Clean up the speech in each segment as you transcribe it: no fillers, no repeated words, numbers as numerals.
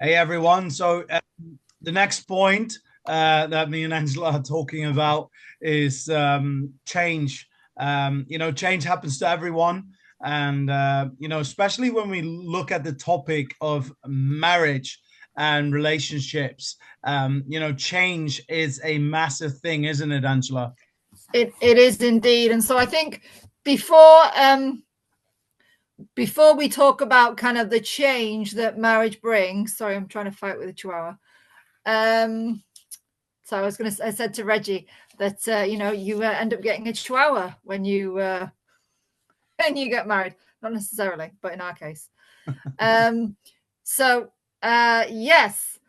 Hey everyone. The next point that me and Angela are talking about is change. Change happens to everyone, and especially when we look at the topic of marriage and relationships. Change is a massive thing, isn't it, Angela? It is indeed. And so I think before before we talk about kind of the change that marriage brings, sorry, I'm trying to fight with a chihuahua. So I said to Reggie that you end up getting a chihuahua when you when you get married. Not necessarily, but in our case. Um, so yes.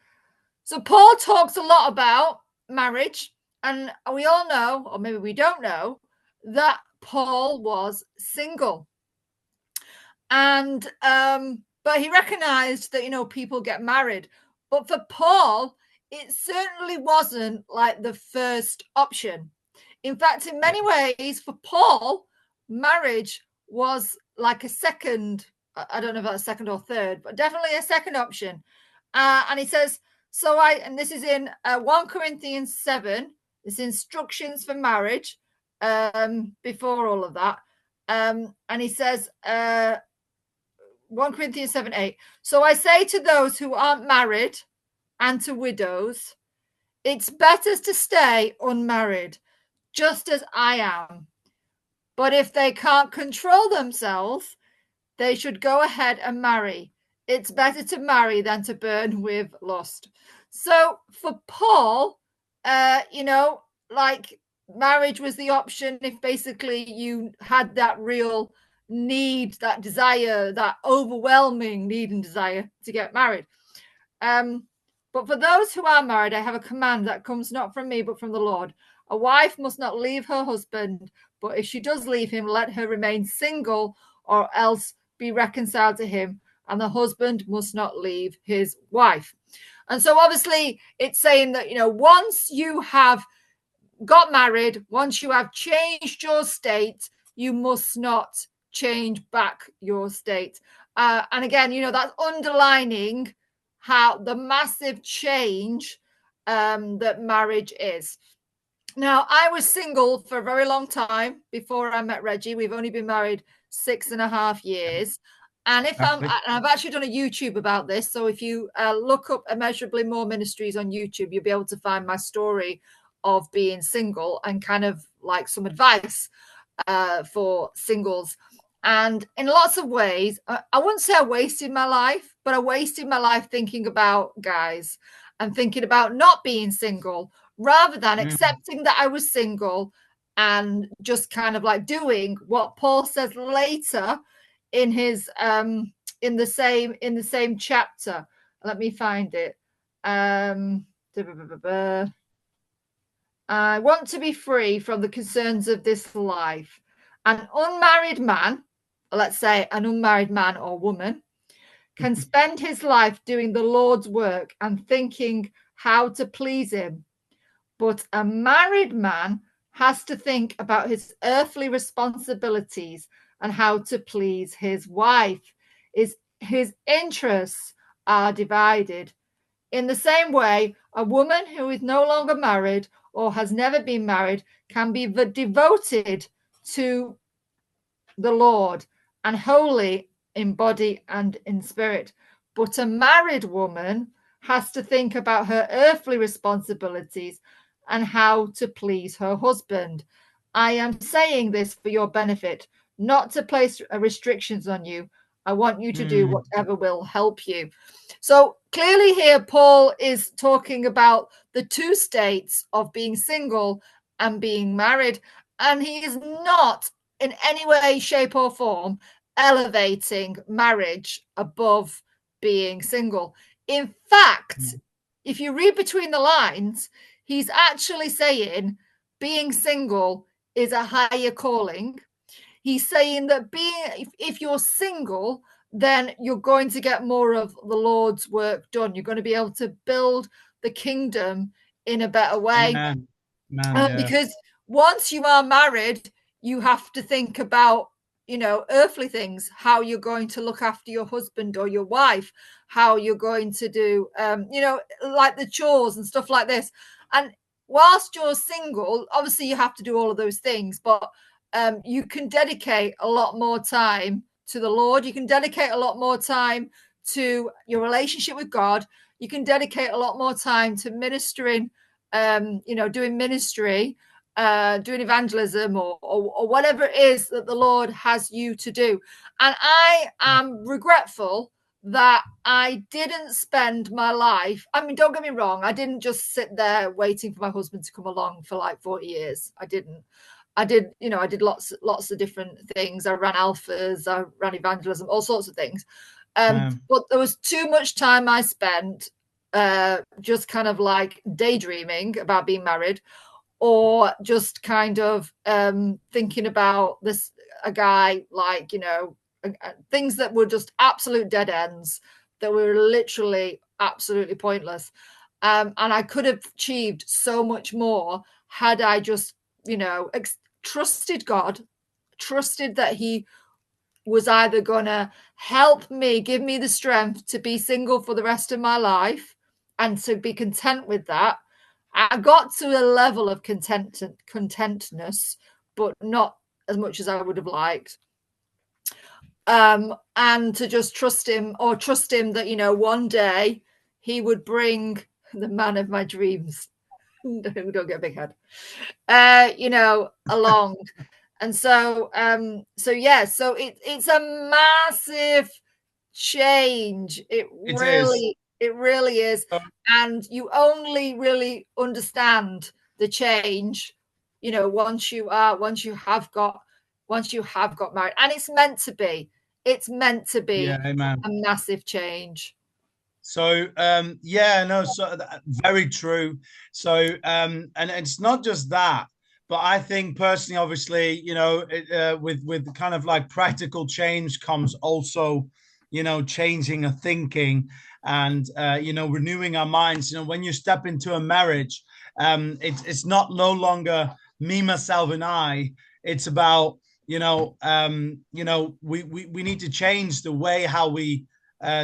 So Paul talks a lot about marriage, and we all know, or maybe we don't know, that Paul was single. And but he recognized that people get married. But for Paul, it certainly wasn't like the first option. In fact, in many ways, for Paul, marriage was like a second. I don't know about a second or third, but definitely a second option. And he says, and this is in 1 Corinthians 7, it's instructions for marriage before all of that. And he says, 1 Corinthians 7 8. So I say to those who aren't married and to widows, it's better to stay unmarried, just as I am. But if they can't control themselves, they should go ahead and marry. It's better to marry than to burn with lust. So for Paul, like marriage was the option if basically you had that real need, that desire, that overwhelming need and desire to get married. But for those who are married, I have a command that comes not from me, but from the Lord. A wife must not leave her husband, but if she does leave him, let her remain single or else be reconciled to him. And the husband must not leave his wife. And so obviously it's saying that, once you have got married, once you have changed your state, you must not change back your state. And again, that's underlining how the massive change that marriage is. Now, I was single for a very long time before I met Reggie. We've only been married 6.5 years. And I've actually done a YouTube about this. So if you look up Immeasurably More Ministries on YouTube, you'll be able to find my story of being single and kind of like some advice for singles. And in lots of ways, I wouldn't say I wasted my life, but I wasted my life thinking about guys and thinking about not being single rather than accepting that I was single and just kind of like doing what Paul says later in his in the same chapter. Let me find it. I want to be free from the concerns of this life. An unmarried man, let's say an unmarried man or woman, can spend his life doing the Lord's work and thinking how to please him. But a married man has to think about his earthly responsibilities and how to please his wife. His interests are divided. In the same way, a woman who is no longer married or has never been married can be devoted to the Lord and holy in body and in spirit. But a married woman has to think about her earthly responsibilities and how to please her husband. I am saying this for your benefit, not to place restrictions on you. I want you to do whatever will help you. So clearly here, Paul is talking about the two states of being single and being married. And he is not in any way, shape, or form elevating marriage above being single. In fact, if you read between the lines, he's actually saying being single is a higher calling. He's saying that if you're single, then you're going to get more of the Lord's work done. You're going to be able to build the kingdom in a better way. Amen. Man, yeah. Because once you are married, you have to think about, earthly things, how you're going to look after your husband or your wife, how you're going to do, like the chores and stuff like this. And whilst you're single, obviously you have to do all of those things, but you can dedicate a lot more time to the Lord. You can dedicate a lot more time to your relationship with God. You can dedicate a lot more time to ministering, doing ministry, doing evangelism, or whatever it is that the Lord has you to do. And I am regretful that I didn't spend my life. I mean, don't get me wrong, I didn't just sit there waiting for my husband to come along for like 40 years. I didn't. I did lots of different things. I ran alphas, I ran evangelism, all sorts of things. But there was too much time I spent just kind of like daydreaming about being married, or just kind of thinking about a guy, like, things that were just absolute dead ends, that were literally absolutely pointless. And I could have achieved so much more had I just, trusted God, trusted that he was either going to help me, give me the strength to be single for the rest of my life and to be content with that. I got to a level of contentness, but not as much as I would have liked. And to just trust him that, one day he would bring the man of my dreams. Don't get a big head. Along. And so it's a massive change. It really is. And you only really understand the change, once you have got married. And it's meant to be a massive change. So so very true. So and it's not just that, but I think personally, obviously, with kind of like practical change comes also, changing a thinking and renewing our minds. When you step into a marriage, it's not no longer me, myself, and I. It's about we need to change the way how we.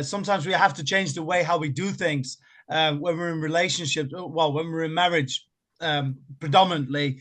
Sometimes we have to change the way how we do things when we're in relationships. Well, when we're in marriage, predominantly,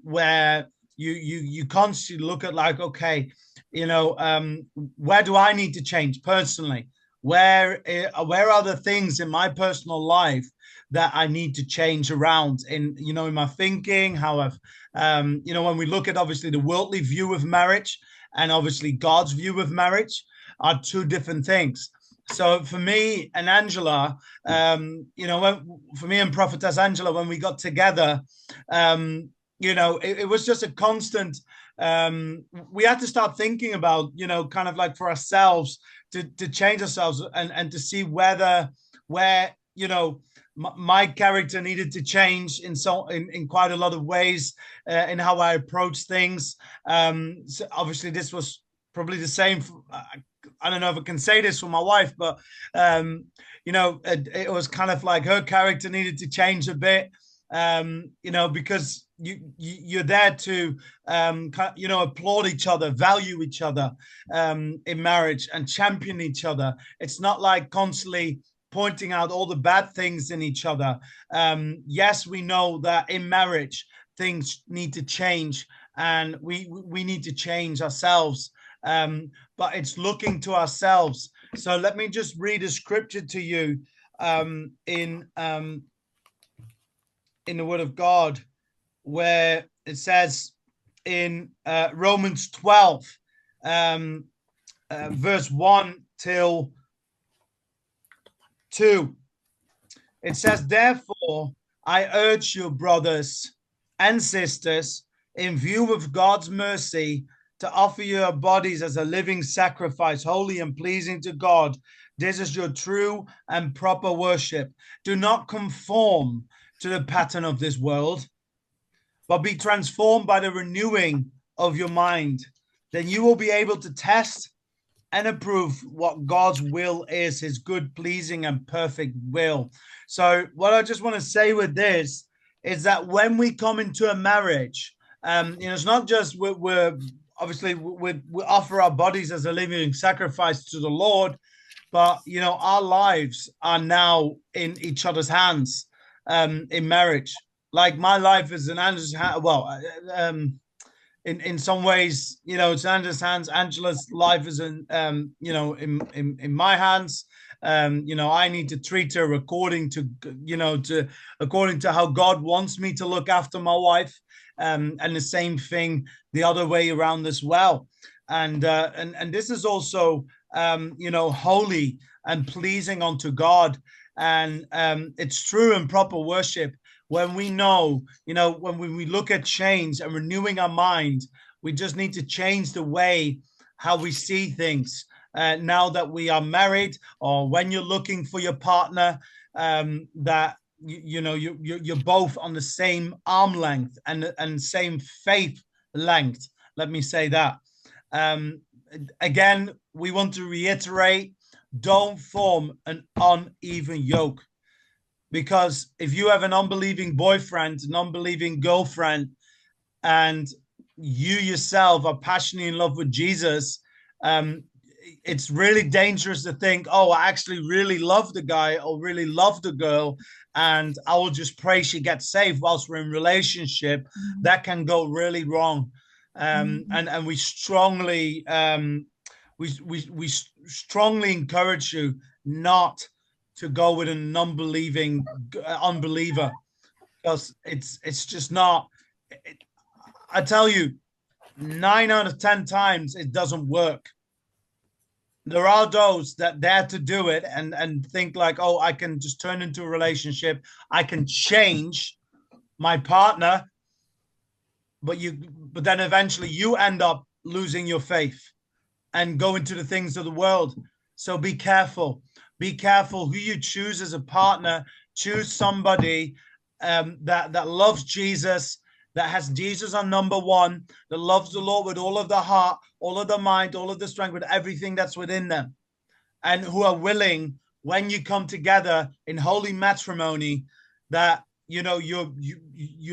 where you constantly look at like, okay, where do I need to change personally? Where are the things in my personal life that I need to change around in my thinking? How I've when we look at obviously the worldly view of marriage and obviously God's view of marriage are two different things. So for me and Angela, for me and Prophetess Angela, when we got together, it was just a constant. We had to start thinking about, kind of like for ourselves to change ourselves and to see where my character needed to change in quite a lot of ways in how I approach things. So obviously, this was probably the same. I don't know if I can say this for my wife, but it was kind of like her character needed to change a bit, because you're there to applaud each other, value each other in marriage, and champion each other. It's not like constantly pointing out all the bad things in each other. Yes, we know that in marriage things need to change, and we need to change ourselves. But it's looking to ourselves. So let me just read a scripture to you in the Word of God, where it says in Romans 12, verse 1 till 2. It says, "Therefore, I urge you, brothers and sisters, in view of God's mercy, to offer your bodies as a living sacrifice, holy and pleasing to God. This is your true and proper worship. Do not conform to the pattern of this world, but be transformed by the renewing of your mind. Then you will be able to test and approve what God's will is, his good, pleasing, and perfect will." So what I just want to say with this is that when we come into a marriage, it's not just we're obviously we offer our bodies as a living sacrifice to the Lord, but our lives are now in each other's hands, in marriage. Like my life is in Andrew's hand. Well, in some ways, it's Andrew's hands. Angela's life is in my hands. I need to treat her according to how God wants me to look after my wife, and the same thing the other way around as well. And this is also holy and pleasing unto God, and it's true and proper worship when we know, when we look at change and renewing our mind. We just need to change the way how we see things. Now that we are married, or when you're looking for your partner, that you're both on the same arm length and same faith length. Let me say that. Again, we want to reiterate: don't form an uneven yoke. Because if you have an unbelieving boyfriend, an unbelieving girlfriend, and you yourself are passionately in love with Jesus, it's really dangerous to think, oh, I actually really love the guy or really love the girl, and I will just pray she gets saved whilst we're in relationship. That can go really wrong. And we strongly we strongly encourage you not to go with an unbelieving unbeliever, because it's just not. I tell you, 9 out of 10 times it doesn't work. There are those that dare to do it and think like, oh, I can just turn into a relationship, I can change my partner, but then eventually you end up losing your faith and go into the things of the world. So be careful. Be careful who you choose as a partner. Choose somebody that loves Jesus, that has Jesus on number one, that loves the Lord with all of their heart, all of their mind, all of their strength, with everything that's within them, and who are willing, when you come together in holy matrimony, that you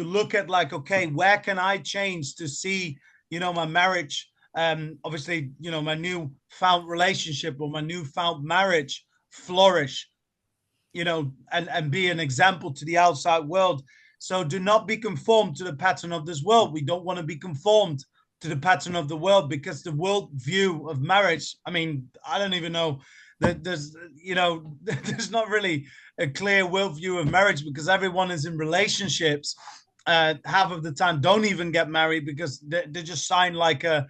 look at like, okay, where can I change to see my marriage, obviously my new found relationship or my new found marriage flourish, and be an example to the outside world. So do not be conformed to the pattern of this world. We don't want to be conformed to the pattern of the world, because the world view of marriage, I mean, I don't even know that there's there's not really a clear worldview of marriage, because everyone is in relationships. Half of the time don't even get married, because they just sign like a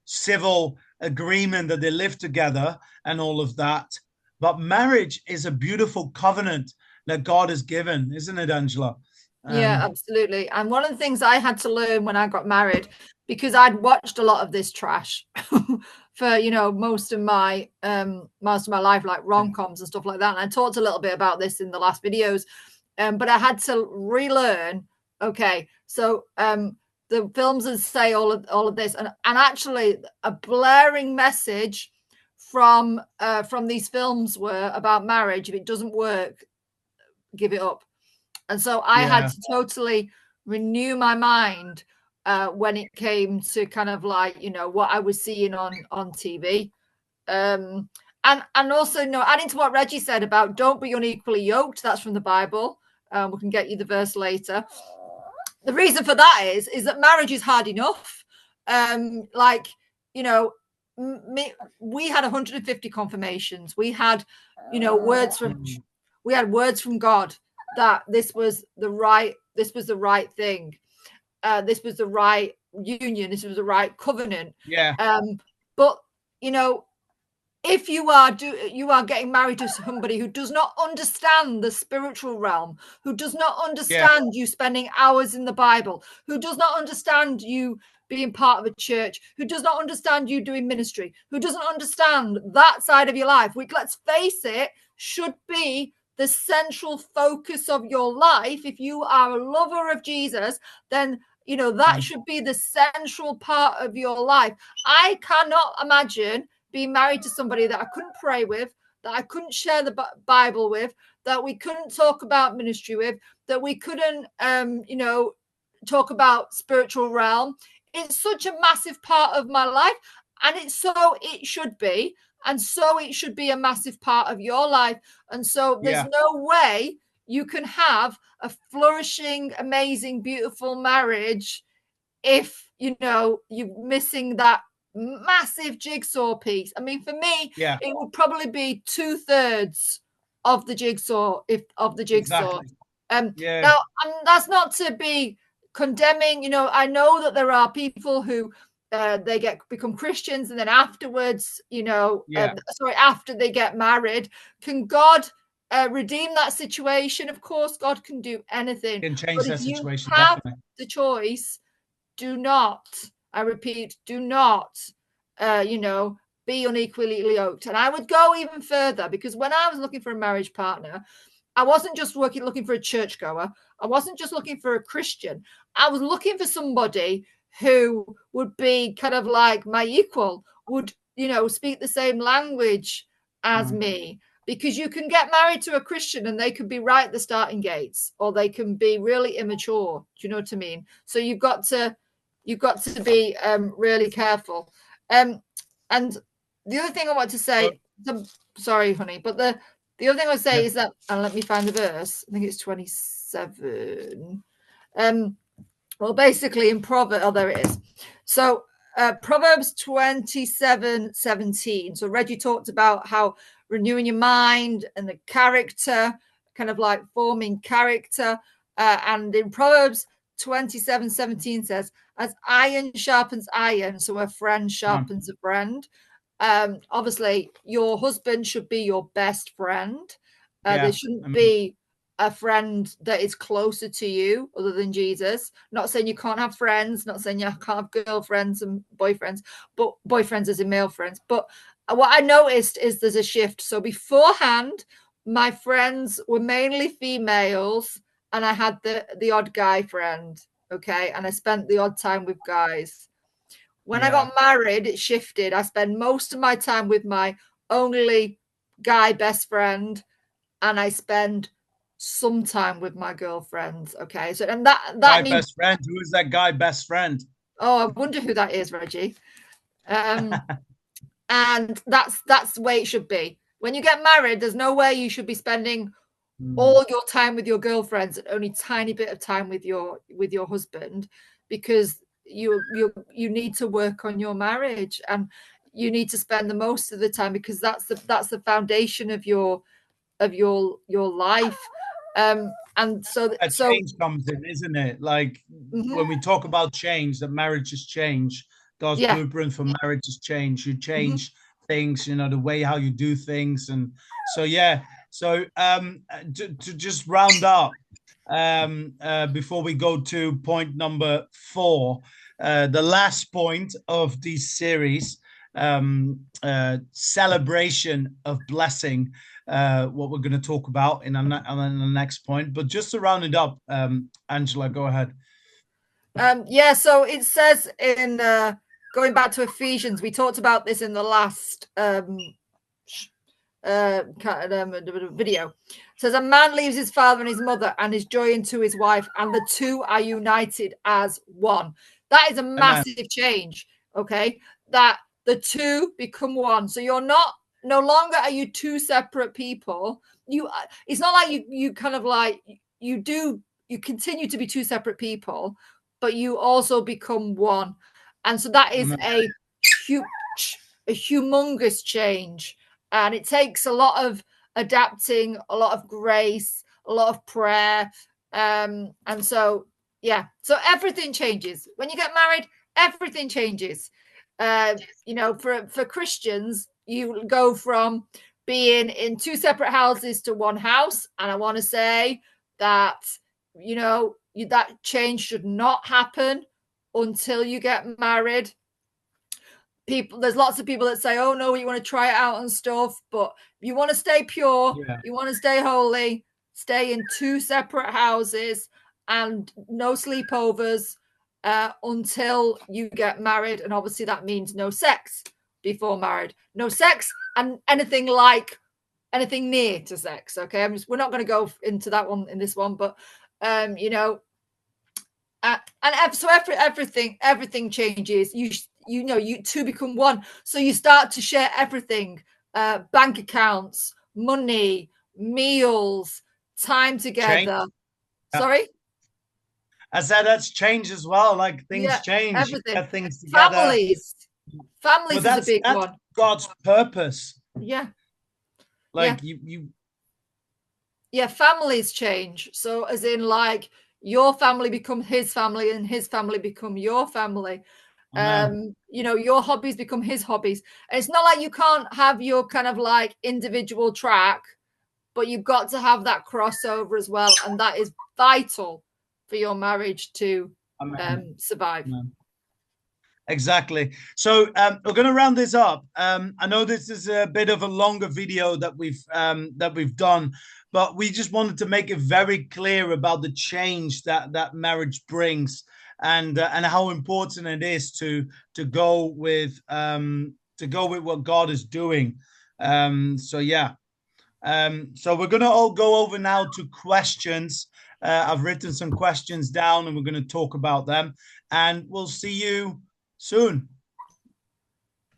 civil agreement that they live together and all of that. But marriage is a beautiful covenant that God has given, isn't it, Angela? Yeah, absolutely. And one of the things I had to learn when I got married, because I'd watched a lot of this trash for most of my life, like rom-coms and stuff like that. And I talked a little bit about this in the last videos, but I had to relearn. Okay, so the films that say all of this, and actually a blaring message from these films were about marriage: if it doesn't work, give it up. And so I had to totally renew my mind when it came to kind of like what I was seeing on TV, and also adding to what Reggie said about don't be unequally yoked. That's from the Bible. We can get you the verse later. The reason for that is that marriage is hard enough. We had 150 confirmations. We had words from God that this was the right thing. This was the right union. This was the right covenant. Yeah. But if you are getting married to somebody who does not understand the spiritual realm, who does not understand you spending hours in the Bible, who does not understand you being part of a church, who does not understand you doing ministry, who doesn't understand that side of your life, which, let's face it, should be the central focus of your life. If you are a lover of Jesus, then that should be the central part of your life. I cannot imagine being married to somebody that I couldn't pray with, that I couldn't share the Bible with, that we couldn't talk about ministry with, that we couldn't talk about spiritual realm. it's such a massive part of my life, and it should be, and so it should be a massive part of your life. And so there's no way you can have a flourishing, amazing, beautiful marriage if you're missing that massive jigsaw piece. I mean, for me, it would probably be 2/3 of the jigsaw, Exactly. Now, that's not to be condemning. I know that there are people who they become Christians, and then afterwards, after they get married, can God redeem that situation? Of course, God can do anything. Can change but that if you situation. have Definitely. the choice, do not, I repeat, do not, be unequally yoked. And I would go even further, because when I was looking for a marriage partner, I wasn't just looking for a churchgoer. I wasn't just looking for a Christian. I was looking for somebody who would be kind of like my equal, would, speak the same language as me. Because you can get married to a Christian and they could be right at the starting gates, or they can be really immature. Do you know what I mean? So you've got to be really careful. And the other thing I want to say, sorry, honey, but the other thing I would say is that, and let me find the verse. I think it's 27. Well, basically in Proverbs, there it is. So Proverbs 27:17. So Reggie talked about how renewing your mind and the character, kind of like forming character. And in Proverbs 27:17 says, as iron sharpens iron, so a friend sharpens a friend. Obviously, your husband should be your best friend. There shouldn't be a friend that is closer to you other than Jesus. Not saying you can't have friends, not saying you can't have girlfriends and boyfriends, but boyfriends as in male friends. But what I noticed is there's a shift. So beforehand, my friends were mainly females, and I had the odd guy friend, okay? And I spent the odd time with guys. When I got married, it shifted. I spend most of my time with my only guy best friend, and I spend some time with my girlfriends. Okay, so and that guy means best friend. Who is that guy best friend? Oh, I wonder who that is, Reggie. And that's the way it should be. When you get married, there's no way you should be spending all your time with your girlfriends and only tiny bit of time with your husband, because you need to work on your marriage, and you need to spend the most of the time, because that's the foundation of your life. And so change comes in, isn't it? Like when we talk about change, that marriages change. God's blueprint for marriage is change. You change things, the way how you do things, and so So to just round up, before we go to point number 4, the last point of this series, celebration of blessing, what we're going to talk about in the next point. But just to round it up, Angela, go ahead. So it says in going back to Ephesians, we talked about this in the last video. It says, a man leaves his father and his mother and is joined to his wife, and the two are united as one. That is a massive change. Okay, that the two become one. So you're no longer are you two separate people. It's not like you kind of like you continue to be two separate people, but you also become one. And so that is a humongous change. And it takes a lot of adapting, a lot of grace, a lot of prayer. And so, so everything changes. When you get married, everything changes. For Christians, you go from being in two separate houses to one house. And I want to say that, that change should not happen until you get married. There's lots of people that say, oh no, you want to try it out and stuff, but you want to stay pure, you want to stay holy, stay in two separate houses and no sleepovers until you get married. And obviously that means no sex before married, no sex and anything near to sex. Okay, we're not going to go into that one in this one, but So everything changes. You two become one. So you start to share everything: bank accounts, money, meals, time Change. together. Yeah. Sorry. I said that's change as well. Like things Yeah, change, you everything. get things together. Families. But Families is a that's big one. God's purpose. Yeah, yeah, Like you yeah. Families change. So as in like your family become his family and his family become your family. Amen. Your hobbies become his hobbies. And it's not like you can't have your kind of like individual track, but you've got to have that crossover as well. And that is vital for your marriage to Amen. survive. Amen. Exactly. So we're going to round this up. I know this is a bit of a longer video that we've done, but we just wanted to make it very clear about the change that marriage brings, and how important it is to go with what God is doing. So yeah. So we're going to all go over now to questions. I've written some questions down, and we're going to talk about them, and we'll see you soon.